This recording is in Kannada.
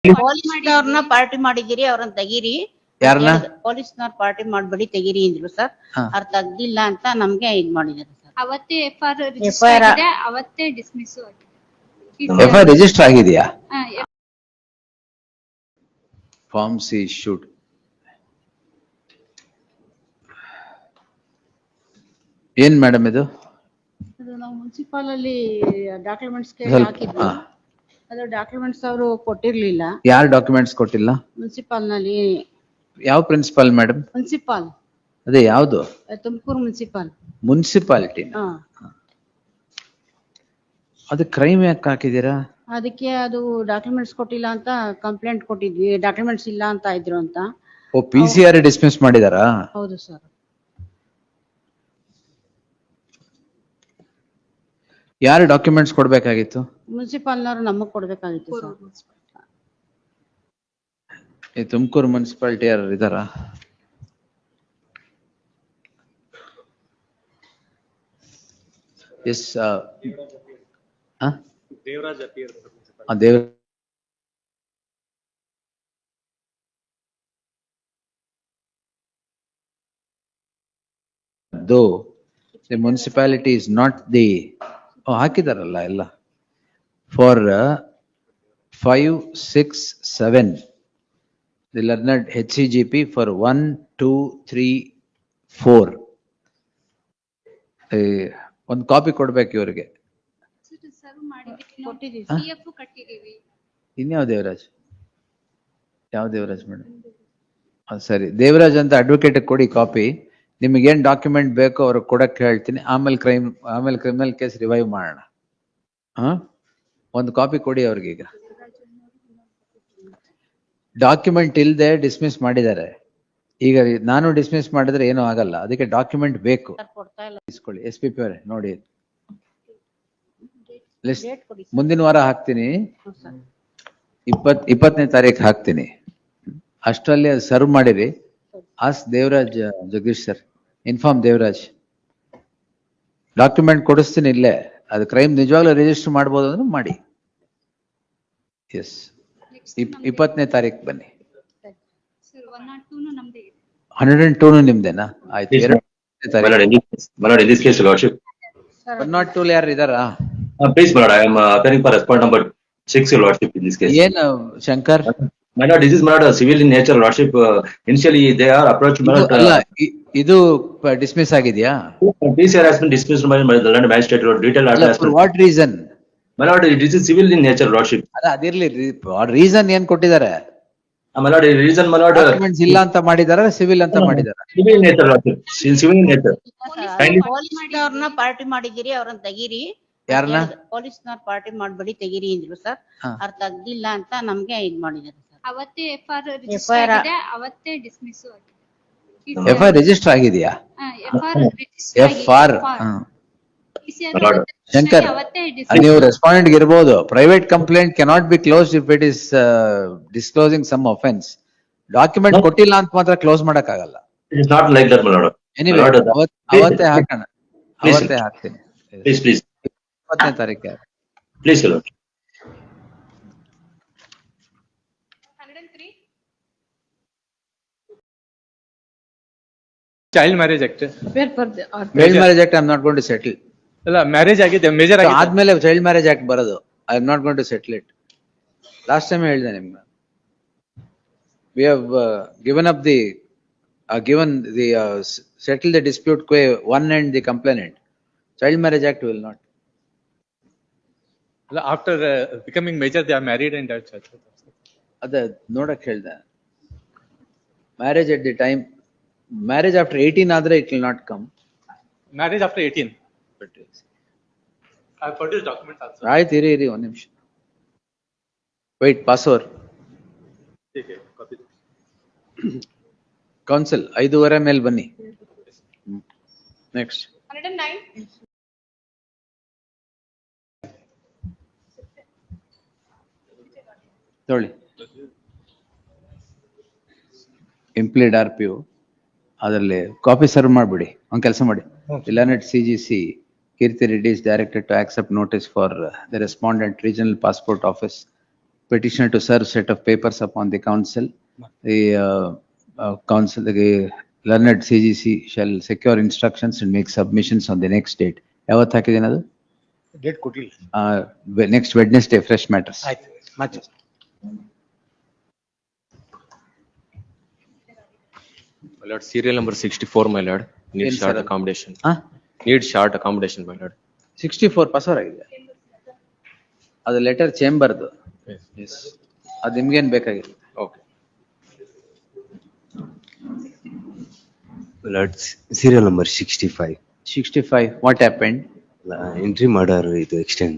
ಪೊಲೀಸ್ನವ್ರನ್ನ ಪಾರ್ಟಿ ಮಾಡಿದಿರಿ, ಅವ್ರನ್ನ ತೆಗೀರಿ. ಯಾರನ್ನ? ಪೊಲೀಸ್ನವ್ರ ಪಾರ್ಟಿ ಮಾಡ್ಬೇಡಿ, ತೆಗೀರಿ ಅಂದ್ರು ಸರ್. ಅವ್ರು ತೆಗ್ದಿಲ್ಲ ಅಂತ ನಮ್ಗೆ ಇದ್ ಮಾಡಿದಾರೆ ಸರ್. ಅವತ್ತೇ FIR ರಿಜಿಸ್ಟರ್ ಆಗಿದೆ, ಅವತ್ತೇ ಡಿಸ್ಮಿಸ್ ಆಗಿದೆ. FIR ರಿಜಿಸ್ಟರ್ ಆಗಿದೆಯಾ? Forms issued. ಏನ್ ಮೇಡಮ್ ಇದು? ಅದು ನಾವು ಮುನ್ಸಿಪಲ್ ಅಲ್ಲಿ ಡಾಕ್ಯುಮೆಂಟ್ಸ್ ಹಾಕಿದ್ವಿ. ಅದು ಡಾಕ್ಯುಮೆಂಟ್ಸ್ ಅವರು ಕೊಟ್ಟಿರ್ಲಿಲ್ಲ. ಯಾರು ಡಾಕ್ಯುಮೆಂಟ್ಸ್ ಕೊಟ್ಟಿಲ್ಲ? ಮುನ್ಸಿಪಲ್ ನಲ್ಲಿ. ಯಾವ ಪ್ರಿನ್ಸಿಪಾಲ್ ಮೇಡಮ್? ಮುನ್ಸಿಪಲ್. ಅದೇ ಯಾವ್ದು? ತುಮಕೂರು ಮುನ್ಸಿಪಲ್. ಮುನ್ಸಿಪಾಲಿಟಿ. ಅದು ಕ್ರೈಮ್ ಯಾಕೆ ಹಾಕಿದೀರಾ? ಅದಕ್ಕೆ ಅದು ಡಾಕ್ಯುಮೆಂಟ್ಸ್ ಕೊಟ್ಟಿಲ್ಲ ಅಂತ ಕಂಪ್ಲೇಂಟ್ ಕೊಟ್ಟಿದ್ವಿ. ಡಾಕ್ಯುಮೆಂಟ್ಸ್ ಇಲ್ಲ ಅಂತ ಇದ್ರು ಅಂತ. ಓ, PCR ಡಿಸ್ಮಿಸ್ ಮಾಡಿದಾರಾ? ಹೌದು ಸರ್. ಯಾರು ಡಾಕ್ಯುಮೆಂಟ್ಸ್ ಕೊಡ್ಬೇಕಾಗಿತ್ತು? ಮುನ್ಸಿಪಾಲ್ನವರು ನಮಗ್ ಕೊಡ್ಬೇಕಾಗಿತ್ತು ಸರ್. ಈ ತುಮಕೂರು ಮುನ್ಸಿಪಾಲಿಟಿ ಯಾರು ಇದಾರಾ? Yes. Devaraj appear. Though the municipality is not the ಹಾಕಿದಾರಲ್ಲ ಎಲ್ಲ for 5, 6, 7 the learned HCGP for 1, 2, 3, 4 ಒಂದು ಕಾಪಿ ಕೊಡ್ಬೇಕು ಇವ್ರಿಗೆ. ಇನ್ಯಾವ ದೇವರಾಜ್? ಯಾವ ದೇವರಾಜ್ ಮೇಡಮ್? ಸರಿ, ದೇವರಾಜ್ ಅಂತ ಅಡ್ವೊಕೇಟ್ ಕೊಡಿ ಕಾಪಿ. ನಿಮಗೇನ್ ಡಾಕ್ಯುಮೆಂಟ್ ಬೇಕೋ ಅವ್ರಿಗೆ ಕೊಡಕ್ ಹೇಳ್ತೀನಿ. ಆಮೇಲೆ ಕ್ರಿಮಿನಲ್ ಕೇಸ್ ರಿವೈವ್ ಮಾಡೋಣ. ಒಂದು ಕಾಪಿ ಕೊಡಿ ಅವ್ರಿಗೆ. ಈಗ ಡಾಕ್ಯುಮೆಂಟ್ ಇಲ್ದೆ ಡಿಸ್ಮಿಸ್ ಮಾಡಿದ್ದಾರೆ. ಈಗ ನಾನು ಡಿಸ್ಮಿಸ್ ಮಾಡಿದ್ರೆ ಏನೂ ಆಗಲ್ಲ, ಅದಕ್ಕೆ ಡಾಕ್ಯುಮೆಂಟ್ ಬೇಕು. ಇಸ್ಕೊಳ್ಳಿ. SPP ಅವರೇ ನೋಡಿ, ಲಿಸ್ಟ್ ಮುಂದಿನ ವಾರ ಹಾಕ್ತೀನಿ. 20ನೇ ತಾರೀಕು ಹಾಕ್ತೀನಿ. ಅಷ್ಟರಲ್ಲಿ ಸರ್ವ್ ಮಾಡಿರಿ. As Devaraj, Jagadish sir, inform Devaraj. Document ಕೊಡಿಸ್ತೀನಿ ಇಲ್ಲೇ. ಅದು ಕ್ರೈಮ್ ನಿಜವಾಗ್ಲೂ ರಿಜಿಸ್ಟರ್ ಮಾಡ್ಬೋದು ಅಂದ್ರೆ ಮಾಡಿ. ಎಸ್, 20ನೇ ತಾರೀಕು ಬನ್ನಿ. 102 ನಿಮ್ದೇನಾ? ಆಯ್ತು. 102 ಯಾರು ಇದಾರಾ? Please, my lord, I am appearing for respondent number 6, your lordship, in this case. ಏನು Shankar? My lord, this is my lord, civil in nature, lordship. Initially, they are approached. ಅಲ್ಲ, ಇದು ಡಿಸ್ಮಿಸ್ ಆಗಿದೆಯಾ? PCR has been dismissed by the land magistrate. Detailed. For what reason? My lord, this is civil in nature, lordship. ಅದಿರ್ಲಿ, ರೀಸನ್ ಏನ್ ಕೊಟ್ಟಿದ್ದಾರೆ? My lord, reason, my lord, documents ಇಲ್ಲ ಅಂತ ಮಾಡಿದಾರ, ಸಿವಿಲ್ ಅಂತ ಮಾಡಿದಾರ? civil in nature, lordship. Civil in nature. ಪೊಲೀಸ್ನವ್ರನ್ನ ಪಾರ್ಟಿ ಮಾಡಿದಿರಿ, ಅವ್ರನ್ನ ತೆಗೀರಿ. ಯಾರನ್ನ? ಪೊಲೀಸ್ನವ್ರ ಪಾರ್ಟಿ ಮಾಡ್ಬೇಡಿ, ತೆಗೀರಿ ಅಂದ್ರು ಸರ್. ಅವ್ರು ತೆಗ್ದಿಲ್ಲ ಅಂತ ನಮ್ಗೆ ಇದ್ ಮಾಡಿದಾರೆ ಸರ್. ಅವತ್ತೇ FIR ರಿಜಿಸ್ಟರ್ ಆಗಿದೆ, ಅವತ್ತೇ ಡಿಸ್ಮಿಸ್ ಆಗಿದೆ. FIR ರಿಜಿಸ್ಟರ್ ಆಗಿದೆಯಾ? FR ಶಂಕರ್, ನೀವು ರೆಸ್ಪಾಂಡೆಂಟ್ ಇರ್ಬೋದು. Private complaint cannot be close if it is disclosing some offence. Document ಕೊಟ್ಟಿಲ್ಲ ಅಂತ ಮಾತ್ರ ಕ್ಲೋಸ್ ಮಾಡಕ್ ಆಗಲ್ಲ. It is not like that, my lord. Anyway, ಅವತ್ತೇ ಹಾಕೋಣ. ಅವತ್ತೇ ಹಾಕ್ತೀನಿ. Please. 20ನೇ ತಾರೀಕು. Please, my lord. 103 Child Marriage Act. Child Marriage Act I am not going to settle. ಅಲ್ಲ, ಮ್ಯಾರೇಜ್ ಆಗಿದೆ, ಮೇಜರ್ ಆಗಿದೆ. ಆದ್ಮೇಲೆ ಚೈಲ್ಡ್ ಮ್ಯಾರೇಜ್ ಆಕ್ಟ್ ಬರೋದು. I am not going to settle it. Last time ಹೇಳಿದೆ ನಿಮ್ಗೆ. We have given up the settle the dispute qua one and the complainant. Child Marriage Act will not. ಅಲ್ಲ, after becoming major they are married and ಅದ ನೋಡಕ್ ಹೇಳ್ದೆ. Marriage at the time, marriage after 18 ಆದ್ರೆ it will not come. Marriage after 18. I produced documents also. ಆಯ್ತು, ಇರಿ ಒಂದ್ ನಿಮಿಷ. Wait, pass over. ಕೌನ್ಸಿಲ್ 5:30 ಮೇಲೆ ಬನ್ನಿ. ನೆಕ್ಸ್ಟ್ 109 ತೊಳಿ. ಇಂಪ್ಲೀಡ್ RPO ಅದರಲ್ಲಿ ಕಾಪಿ ಸರ್ವ್ ಮಾಡ್ಬಿಡಿ. ಒಂದ್ ಕೆಲಸ ಮಾಡಿ, Learned CGC Kirti Reddy is directed to accept notice for the respondent, Regional Passport Office, petitioner to serve set of papers upon the council. The council, the learned CGC shall secure instructions and make submissions on the next date. ಯಾವತ್ತು ಹಾಕಿದ್ದೀನಿ ಅದು? ಡೇಟ್ ಕೊಟ್ಟಿಲ್ಲ. Next Wednesday, fresh matters. ಆಯ್ತು ಮತ್ತೆ My lord, serial number 64, my lord. Need Yes, short sir. accommodation. ಹಾ? Need short accommodation, my lord. 64 pass ಆಗಿದೆ. ಅದು ಲೆಟರ್ ಚೇಂಬರ್ದು. Yes. ಅದು ನಿಮ್ಗೇನ್ ಬೇಕಾಗಿಲ್ಲ. Okay. My lord, serial number 65. 65, what happened? Entry murder ಇದು extend.